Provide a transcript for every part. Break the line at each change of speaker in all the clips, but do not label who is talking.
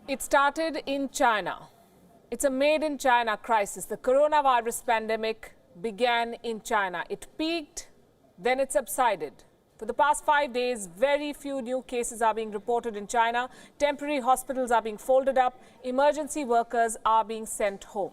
It started in China. It's a made-in-China crisis. The coronavirus pandemic began in China. It peaked, then it subsided. For the past 5 days, very few new cases are being reported in China. Temporary hospitals are being folded up. Emergency workers are being sent home.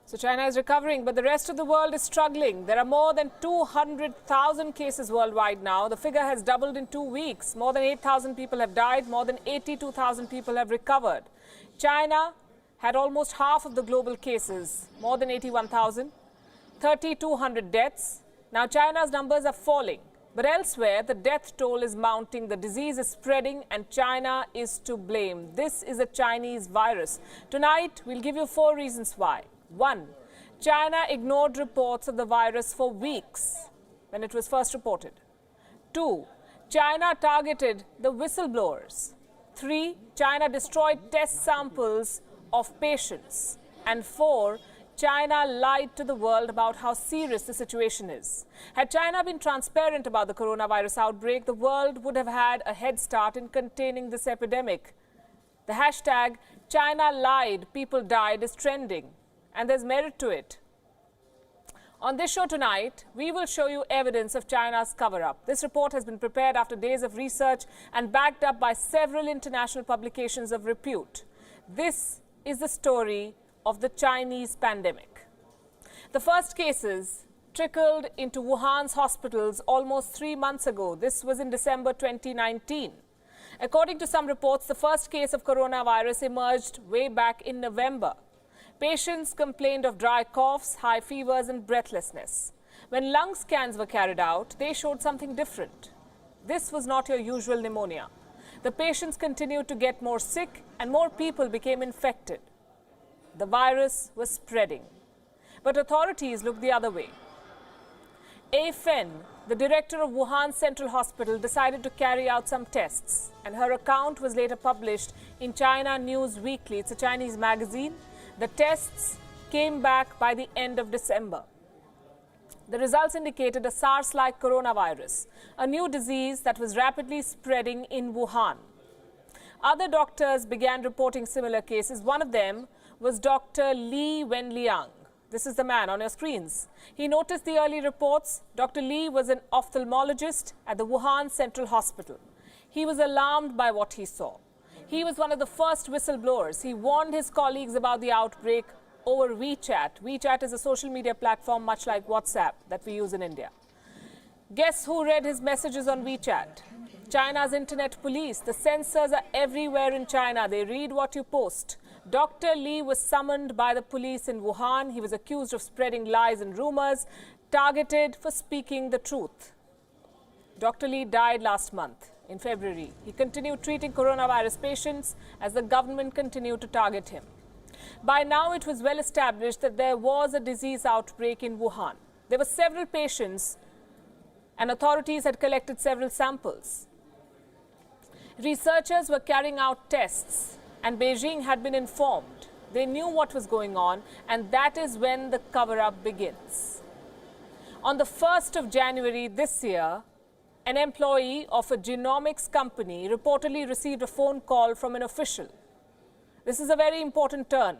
So China is recovering, but the rest of the world is struggling. There are more than 200,000 cases worldwide now. The figure has doubled in 2 weeks. More than 8,000 people have died. More than 82,000 people have recovered. China had almost half of the global cases, more than 81,000, 3,200 deaths. Now China's numbers are falling. But elsewhere, the death toll is mounting, the disease is spreading, and China is to blame. This is a Chinese virus. Tonight, we'll give you 4 reasons why. 1. China ignored reports of the virus for weeks when it was first reported. 2. China targeted the whistleblowers. 3. China destroyed test samples of patients. And 4. China lied to the world about how serious the situation is. Had China been transparent about the coronavirus outbreak, the world would have had a head start in containing this epidemic. The hashtag China lied, people died is trending. And there's merit to it. On this show tonight, we will show you evidence of China's cover-up. This report has been prepared after days of research and backed up by several international publications of repute. This is the story of the Chinese pandemic. The first cases trickled into Wuhan's hospitals almost 3 months ago. This was in December 2019. According to some reports, the first case of coronavirus emerged way back in November. Patients complained of dry coughs, high fevers and breathlessness. When lung scans were carried out, they showed something different. This was not your usual pneumonia. The patients continued to get more sick and more people became infected. The virus was spreading. But authorities looked the other way. A. Fen, the director of Wuhan Central Hospital, decided to carry out some tests, and her account was later published in China News Weekly. It's a Chinese magazine. The tests came back by the end of December. The results indicated a SARS-like coronavirus, a new disease that was rapidly spreading in Wuhan. Other doctors began reporting similar cases. One of them was Dr. Li Wenliang. This is the man on your screens. He noticed the early reports. Dr. Li was an ophthalmologist at the Wuhan Central Hospital. He was alarmed by what he saw. He was one of the first whistleblowers. He warned his colleagues about the outbreak over WeChat. WeChat is a social media platform much like WhatsApp that we use in India. Guess who read his messages on WeChat? China's internet police. The censors are everywhere in China. They read what you post. Dr. Li was summoned by the police in Wuhan. He was accused of spreading lies and rumors, targeted for speaking the truth. Dr. Li died last month. In February, he continued treating coronavirus patients as the government continued to target him. By now, it was well established that there was a disease outbreak in Wuhan. There were several patients and authorities had collected several samples. Researchers were carrying out tests and Beijing had been informed. They knew what was going on, and that is when the cover-up begins. On the 1st of January this year, an employee of a genomics company reportedly received a phone call from an official. This is a very important turn.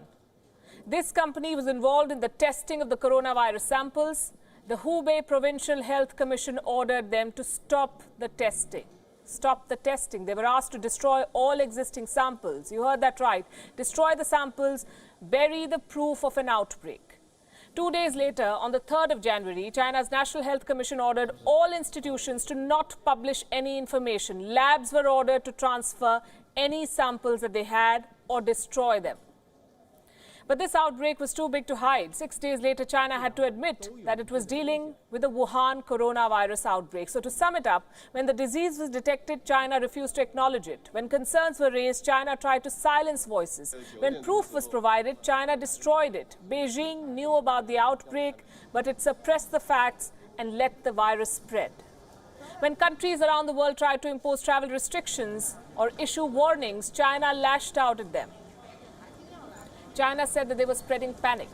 This company was involved in the testing of the coronavirus samples. The Hubei Provincial Health Commission ordered them to stop the testing. Stop the testing. They were asked to destroy all existing samples. You heard that right. Destroy the samples, bury the proof of an outbreak. 2 days later, on the 3rd of January, China's National Health Commission ordered all institutions to not publish any information. Labs were ordered to transfer any samples that they had or destroy them. But this outbreak was too big to hide. 6 days later, China had to admit that it was dealing with the Wuhan coronavirus outbreak. So to sum it up, when the disease was detected, China refused to acknowledge it. When concerns were raised, China tried to silence voices. When proof was provided, China destroyed it. Beijing knew about the outbreak, but it suppressed the facts and let the virus spread. When countries around the world tried to impose travel restrictions or issue warnings, China lashed out at them. China said that they were spreading panic.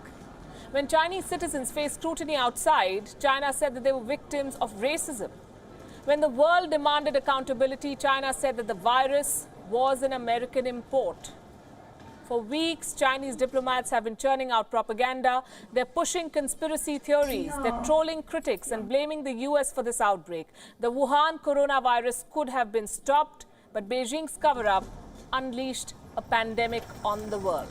When Chinese citizens faced scrutiny outside, China said that they were victims of racism. When the world demanded accountability, China said that the virus was an American import. For weeks, Chinese diplomats have been churning out propaganda. They're pushing conspiracy theories. They're trolling critics and blaming the US for this outbreak. The Wuhan coronavirus could have been stopped, but Beijing's cover-up unleashed a pandemic on the world.